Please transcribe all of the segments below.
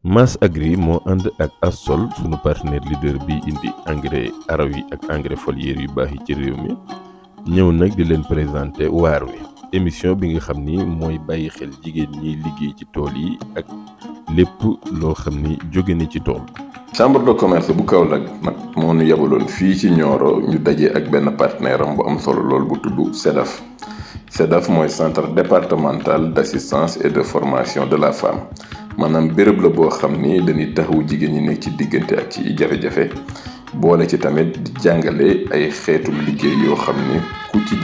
Mass Agri moo ànd ak Assol sunu partenaire leader bi indi engrais araw yi ak engrais foliaire yu baax yi ci réew mi ñëw nag di leen présenter waar wi émission bi nga xam ni mooy bàyyi xel jigéen ñiy liggéey ci tool yi ak lépp loo xam ni jóge na ci tool. chambre de commerce bu Kaolack nag moo ñu yabaloon fii ci Nioro ñu daje ak benn partenaire am bu am solo lool bu tudd CEDAF. CEDAF mooy centre départemental d'assistance et de formation de la femme maanaam béréb la boo xam ni dañuy taxawu jigéen ñi nekk ci diggante ak ci jafe-jafe boole ci tamit di jàngale ay xeetum liggéey yoo xam ni ku ci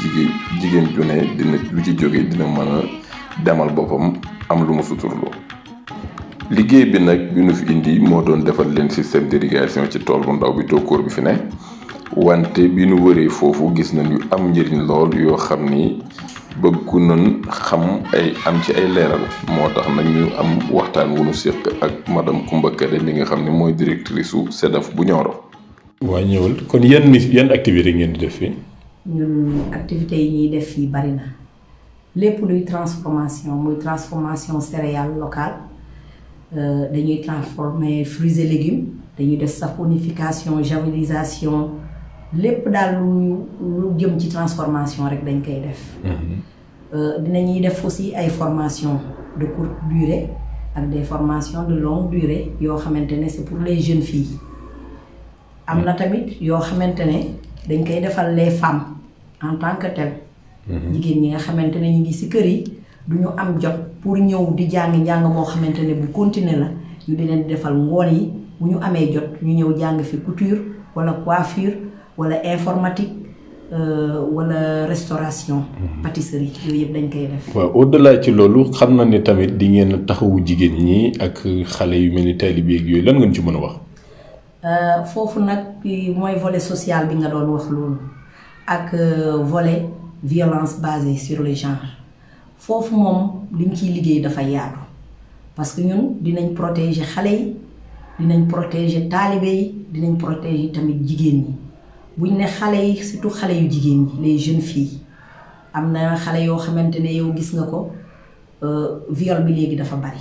jigéen ju ne dina lu ci jóge dina mën a demal boppam am lu mu suturloo. liggéey bi nag bi nu fi indi moo doon defal leen système d'irrigation ci tool bu ndaw bi tokkóor bi fi ne wante bi nu wëree foofu gis nañ yu am njëriñ lool yoo xam ni bëggu nañ xam am ci ay leeral moo tax nag ñu am waxtaan wu nu séq ak madame Coumba Kade mi nga xam ne mooy directrice su CEDAF bu Nioro. waa ñëwal kon yan activité ngeen di def fii. ñun activités yi ñuy def fii bari na lépp luy transformation céréale locale dañuy transformer fruits et légumes dañuy def saponification javelisation lépp daal lu jëm ci transformation rek dañ koy def. dinañuy def aussi ay formations de courte durée ak des formations de longue durée yoo xamante ne c'est pour les jeunes filles. am na tamit yoo xamante ne dañ koy defal les femmes en tant que telles. jigéen ñi nga xamante ne ñu ngi ci kër yi du ñu am jot pour ñëw di njàng moo xamante ne bu continuer la ñu di leen defal ngoon yi bu ñu amee jot ñu ñëw jàng fi couture walla coiffure walla informatique walla restauration. pâtisserie yooyu yëpp dañ koy def. waaw au-delà ci loolu xam na ni tamit di ngeen taxawu jigéen ñi ak xale yu mel ni taalibe yeeg yooyu lan ngeen ci mën a wax. foofu nag mooy volet social bi nga doon wax loolu ak volet violence basée sur le genre foofu moom liñ ciy liggéey dafa yaatu parce que ñun dinañ protéger xale yi dinañ protéger taalibe yi dinañ protéger tamit jigéen ñi buñ ne xale yi surtout xale yu jigéen ñi les jeunes filles am na xale yoo xamante ne yow gis nga ko viol bi léegi dafa bari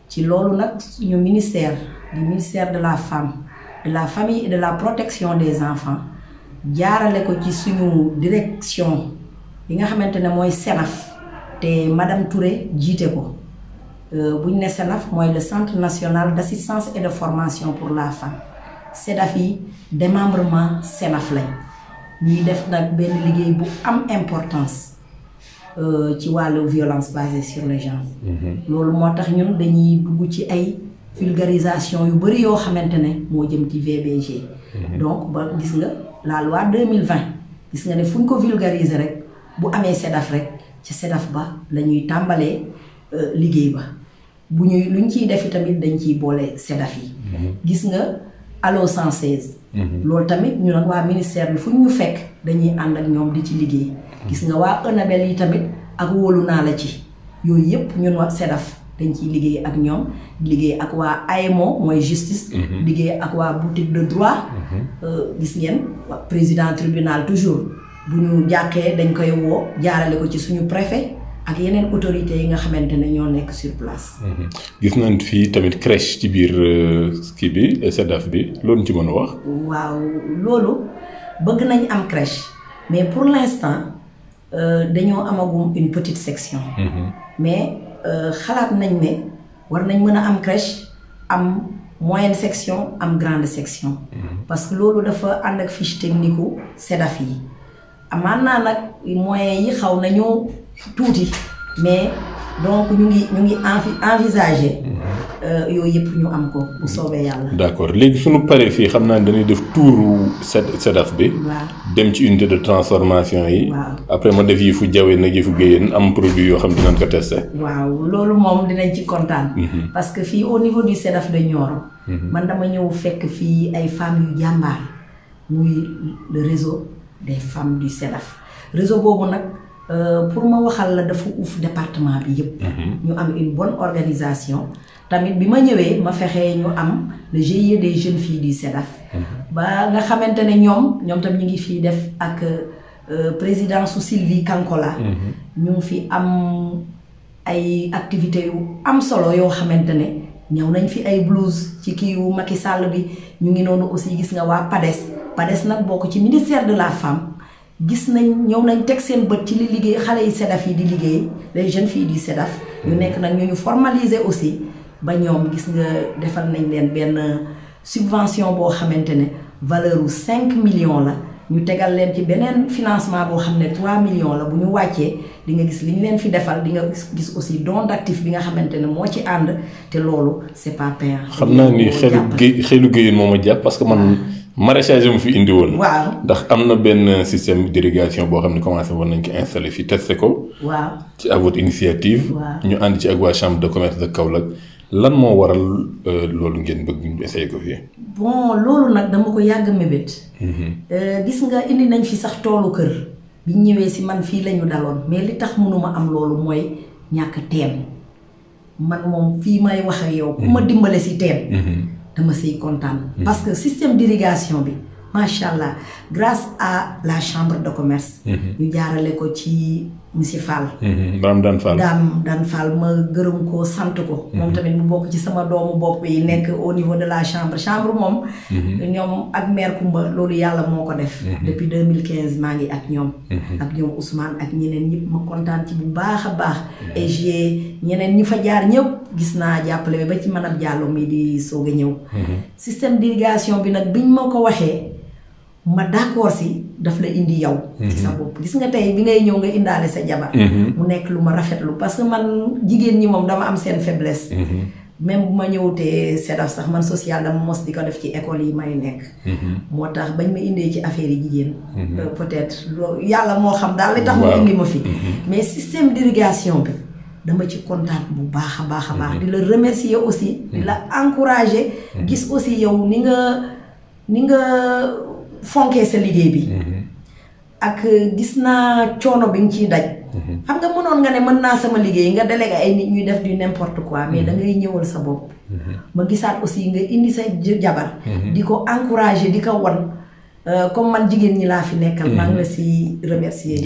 ci loolu nag suñu ministère de la femme de la famille et de la protection des enfants jaarale ko ci suñu direction bi nga xamante ne mooy CENAF te madame Touré jiite ko buñ ne CENAF mooy le centre national d'assistance et de formation pour la femme CEDAF yi démembrement CENAF lañ ñuy def nag benn liggéey bu am importance ci wàllu violence basée sur le genre. loolu moo tax ñun dañuy dugg ci ay vulgarisation yu bari yoo xamante ne moo jëm ci VBG. donc ba gis nga la loi 2020 gis nga ne fu ñu ko vulgariser rek bu amee CEDAF rek ca CEDAF ba la ñuy tàmbalee liggéey ba luñ ciy def tamit dañ ciy boole CEDAF yi. gis nga Allo 116. loolu tamit ñu nag waa ministère bi fu ñu fekk dañuy ànd ak ñoom di ci liggéey. gis nga waa ENABEL yi tamit ak wóolu naa la ci yooyu yëpp ñun waa CEDAF dañ ciy liggéey ak ñoom liggéey ak waa AEMO mooy justice. liggéey ak waa boutique de droit. gis ngeen président tribunal toujours bu ñu jàkkee dañ koy woo jaarale ko ci suñu préfet ak yeneen autorités yi nga xamante ne ñoo nekk sur place. gis nañ fii tamit crèche ci biir kii bi CEDAF bi loolu ci mën a wax. waaw loolu bëgg nañ am crèche mais pour l'instant dañoo amagum une petite section. mais xalaat nañ ne war nañ mën a am crèche am moyenne section am grande section. parce que loolu dafa ànd ak fiche technique u CEDAF yi. amaan naa nag moyens yi xaw nañu tuuti mais donc ñu ngi envisager yooyu yëpp ñu am ko bu soobee yàlla. d'accord léegi suñu paree fii xam naa ne dañuy def tuuru CEDAF bi. waaw dem ci unité de transformation yi. waaw après ma def yëfu jawee nag yëfu géyeen am produit yoo xam dinañ ko testé. waaw loolu moom dinañ ci kontaan. parce que fii au niveau du CEDAF de Nioro. man dama ñëw fekk fii ay femmes yu jàmbaar muy le réseau des femmes du CEDAF réseau boobu nag. pour ma waxal la dafa uuf département bi yëpp. ñu am une bonne organisation tamit bi ma ñëwee ma fexee ñu am le GIE des jeunes filles du CEDAF. ba nga xamante ne ñoom tam ñu ngi fii def ak présidence su Sylvie Kankola. ñu ngi fi am ay activités yu am solo yoo xamante ne ñëw nañ fi ay blouse ci kii wu Macky Sall bi ñu ngi noonu aussi gis nga waa PADES nag bokk ci ministère de la femme gis nañ ñëw nañ teg seen bët ci li liggéey xale yi SEDAF yi di liggéey les jeunes filles du SEDAF ñu nekk nag ñu formaliser aussi ba ñoom gis nga defal nañ leen benn subvention boo xamante ne valeur u 5 millions la ñu tegal leen ci beneen financement boo xam ne 3 millions la bu ñu wàccee di nga gis li ñu leen fi defal di nga gis aussi don d'actif bi nga xamante ne moo ci ànd te loolu c'est pas payant. xam naa ni xelu géyeen moo ma jàpp parce que man maraîchage mu fi indi woon. waaw ndax am na benn système d'irrigation boo xam ne commencé woon nañ ko installé fi testé ko. waaw ci à votre initiative. ñu ànd ci ak waa chambre de commerce de Kaolack lan moo waral loolu ngeen bëgg ñu essayé ko fii. bon loolu nag dama ko yàgg mébét. gis nga indi nañ fi sax toolu kër biñ ñëwee si man fii lañu daloon mais li tax mënuma am loolu mooy ñàkk teen man moom fii may wax ak yow ku ma dimbale si teen dama siy kontaan parce que système d'irrigation bi macha allah grâce à la chambre de commerce ñu jaarale ko ci monsieur Fall Dame Fall ma gërëm ko sant ko moom tamit mu bokk ci sama doomu bopp yi nekk au niveau de la chambre moom ñoom ak maire Kumba loolu yàlla moo ko def depuis 2015 maa ngi ak ñoom Ousmane ak ñeneen ñëpp ma kontaan ci bu baax a baax et j'ai ñeneen ñu fa jaar ñëpp gis naa jàppale ba ci manab Diallo mi di soog a ñëw système d'irrigation bi nag biñ ma ko waxee ma d'accord si daf la indi yow ci sa bopp gis nga tey bi ngay ñëw nga indaale sa jabar mu nekk lu ma rafetlu parce que man jigéen ñi moom dama am seen faiblesse même bu ma ñëwutee SEDAF sax man social dama mos di ko def ci école yi may nekk moo tax bañ ma indee ci affaire yi jigéen peut-être loolu yàlla moo xam daal li tax mu indi ma fi mais système d'irrigation bi dama ci kontaan bu baax a baax di la remercier aussi di la encourager gis aussi yow ni nga fonkee sa liggéey bi ak gis naa coono bi nga ciy daj xam nga mënoon nga ne mën naa sama liggéey nga délégué ay nit ñuy def du n'importe quoi mais da ngay ñëwal sa bopp ma gisaat aussi nga indi sa jabar di ko encourager di ko wan comme man jigéen ñi laa fi nekkal maa ngi la si remercier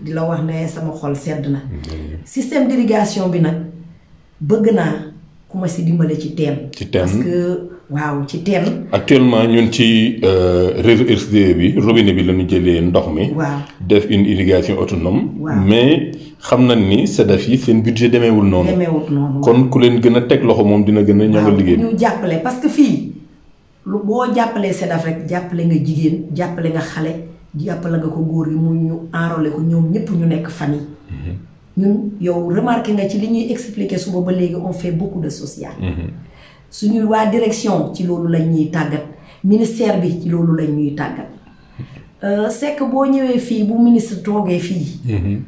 di la wax ne sama xol sedd na système d'irrigation bi nag bëgg naa ku ma si dimbale ci teen parce que waaw ci teen actuellement ñun ci réseau RSDE bi robinet bi la ñu jëlee ndox mi waaw def une irrigation autonome mais xam nañ ni SEDAF yi seen budget demeewul noonu kon ku leen gën a teg loxo moom dina gën a ñoŋal liggéey ñu jàppale parce que fii lu boo jàppalee SEDAF rek jàppale nga jigéen jàppale nga xale jàppale nga ko góor gi mu ñu enrôler ko ñoom ñëpp ñu nekk famille ñun yow remarqué nga ci li ñuy expliquer suba ba léegi on fait beaucoup de social suñuy waa direction ci loolu lañ ñuy tàggat ministère bi ci loolu lañ ñuy tàggat c'est que boo ñëwee fii bu ministre toogee fii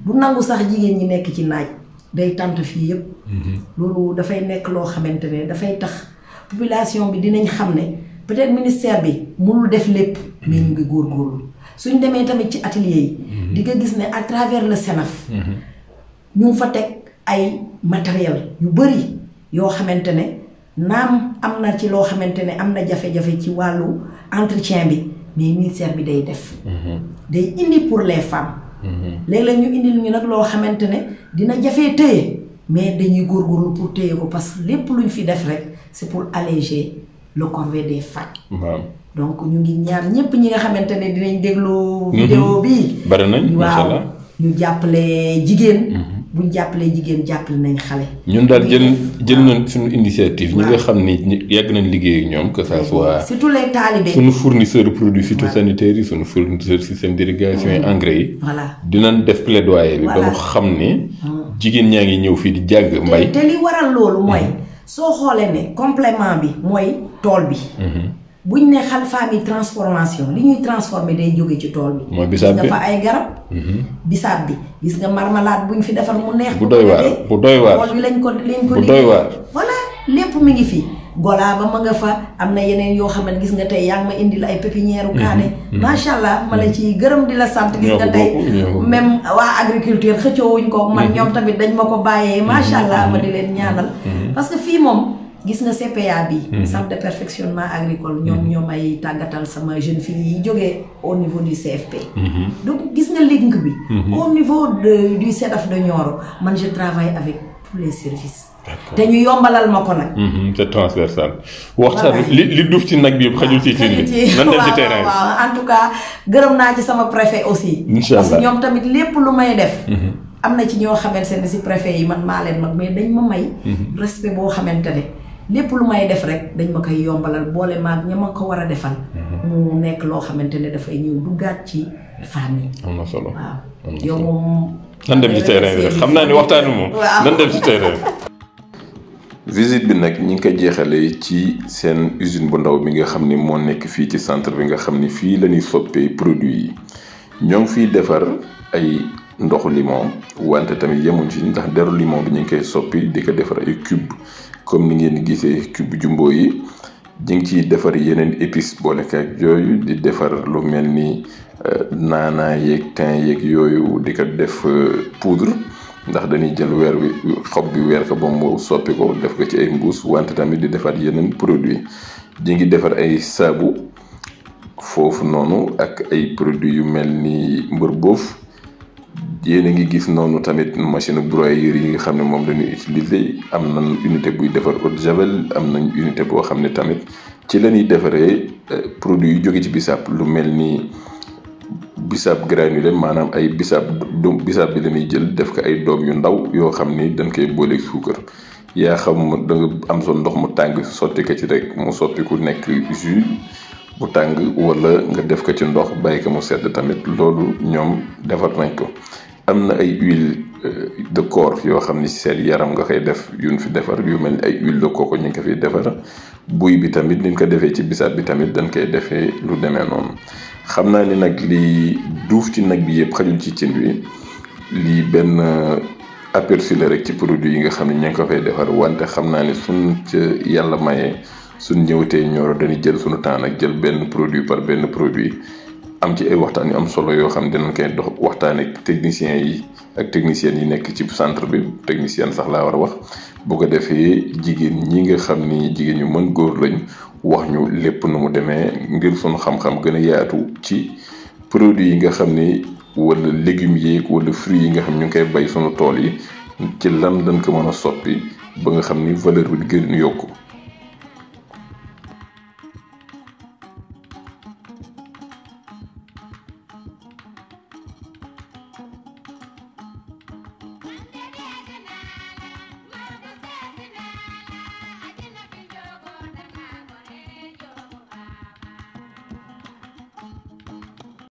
du nangu sax jigéen ñi nekk ci naaj day tànt fii yépp loolu dafay nekk loo xamante ne dafay tax population bi dinañ xam ne peut-être ministère bi mënul def lépp mais ñu ngi góorgóorlu suñ demee tamit ci atelier yi di nga gis ne à travers le SENAF ñu ngi fa teg ay matériel yu bari yoo xamante ne naam am na ci loo xamante ne am na jafe-jafe ci wàllu entretien bi mais ministère bi day def day indi pour les femmes léeg-léeg ñu indil ñu nag loo xamante ne dina jafee téye mais dañuy góorgóorlu pour téye ko parce que lépp luñ fi def rek c'est pour alléger le corvée des femmes donc ñu ngi ñaan ñépp ñi nga xamante ne dinañ déglu vidéo bi bari nañ waaw ñu jàppale jigéen buñ jàppalee jigéen jàppale nañ xale. ñun daal jël nañ suñu initiative. ñi nga xam ni yàgg nañ liggéey ak ñoom que ça soit. surtout les talibés. suñu fournisseur de produits phytosanitaires yi suñu fournisseur système d'irrigation yi engrais yi. voilà dinañ def plaidoyer bi. ba mu xam ni. jigéen ñaa ngi ñëw fii di jàng mbay. te li waral loolu mooy. soo xoolee ne complément bi mooy tool bi. buñ ne xalfaam yi transformation li ñuy transformer day jóge ci tool bi. mooy bisaab bi dafa ay garab. bisaab bi gis nga marmalade buñ fi defar mu neex. bu doy waar bu doy waar tool bi lañ ko bu doy waar. voilà lépp mi ngi fi. golaa ba ma nga fa am na yeneen yoo xam ne gis nga tey yaa ngi ma indil ay pépinière kaane. macha allah ma la ci gërëm di la sant. gis nga tey même waa agriculture xëccoowuñ ko man ñoom tamit dañ ma ko bàyyee macha allah ma di leen ñaanal. parce que fii moom. gis nga CPA bi. centre de perfectionnement agricole. ñoom ay tàggatal sama jeune fille yi jógee au niveau du CFP. donc gis nga link bi. au niveau du SEDAF de Nioro man je travaille avec tous les services. te ñu yombalal ma ko nag. c'est transversal. waxtaan li duuf ci nag bi yëpp xajul ci cin bi. nan dem ci terrain bi waaw en tout cas gërëm naa ci sama préfet aussi. incha allah parce que ñoom tamit lépp lu may def. am na ci ñoo xamante ne si préfet yi man maa leen mag mais dañ ma may. respect boo xamante ne lépp lu may def rek dañ ma koy yombalal boole maag ña ma ko war a defal. mu nekk loo xamante ne dafay ñëw duggaat ci fànn yi. am na solo waaw yow moom. nan dem ci terrain bi rek xam naa ni waxtaan bi moom. nan dem ci terrain bi. visite bi nag ñi ngi ko jeexalee ci seen usine bu ndaw bi nga xam ni moo nekk fii ci centre bi nga xam ni fii la ñuy soppee produit yi ñoo ngi fiy defar ay ndoxu limon wante tamit yemuñ ci ndax deru limon bi ñu ngi koy soppi di ko defar ay cube comme ni ngeen gisee cube jumbo yi ñu ngi ciy defar yeneen épices boole ak yooyu di defar lu mel ni naanaa yeeg thym yeeg yooyu di ko def poudre ndax dañuy jël weer wi xob bi weer ko ba mu soppi ko def ko ci ay mbuus wante tamit di defar yeneen produit di ngi defar ay saabu foofu noonu ak ay produits yu mel ni mbër boof yéen a ngi gis noonu tamit machine broyeur yi nga xam ne moom lañuy utiliser am nañ unité buy defar eau de javel am nañ unité boo xam ne tamit ci la ñuy defaree produits yu jóge ci bisaab lu mel ni bisaab granulé maanaam ay bisaab bi la ñuy jël def ko ay doom yu ndaw yoo xam ni dañ koy booleeg suukar yaa xam da nga am sa ndox mu tàng sotti ko ci rek mu soppi ku nekk jus bu tàng wala nga def ko ci ndox bàyyi ko mu sedd tamit loolu ñoom defar nañ ko. am na ay huile de corps yoo xam ni seen yaram nga koy def yuñ fi defar yu mel ni ay huile de coco ñu ngi ko fiy defar buy bi tamit niñ ko defee ci bisaab bi tamit dañ koy defee lu demee noonu. xam naa ni nag li duuf ci nag bi yëpp xajul ci cin bi lii benn aperçu la rek ci produit yi nga xam ne ñu ngi ko fay defar wante xam naa ni suñ ca yàlla mayee suñ ñëwatee Nioro dañuy jël suñu temps nag jël benn produit par benn produit am ci ay waxtaan yu am solo yoo xam ne dinañ koy dox waxtaan ak techniciens yi ak techniciennes yi nekk ci centre bi technicien sax laa war a wax bu ko defee jigéen ñi nga xam ni jigéen ñu mën góor lañ wax ñu lépp nu mu demee ngir suñu xam-xam gën a yaatu ci produits yi nga xam ni wala légumes yeeg wala fruits yi nga xam ñu ngi koy bay suñu tool yi ci lan lañ ko mën a soppi ba nga xam ni valeur bi di gën yokku.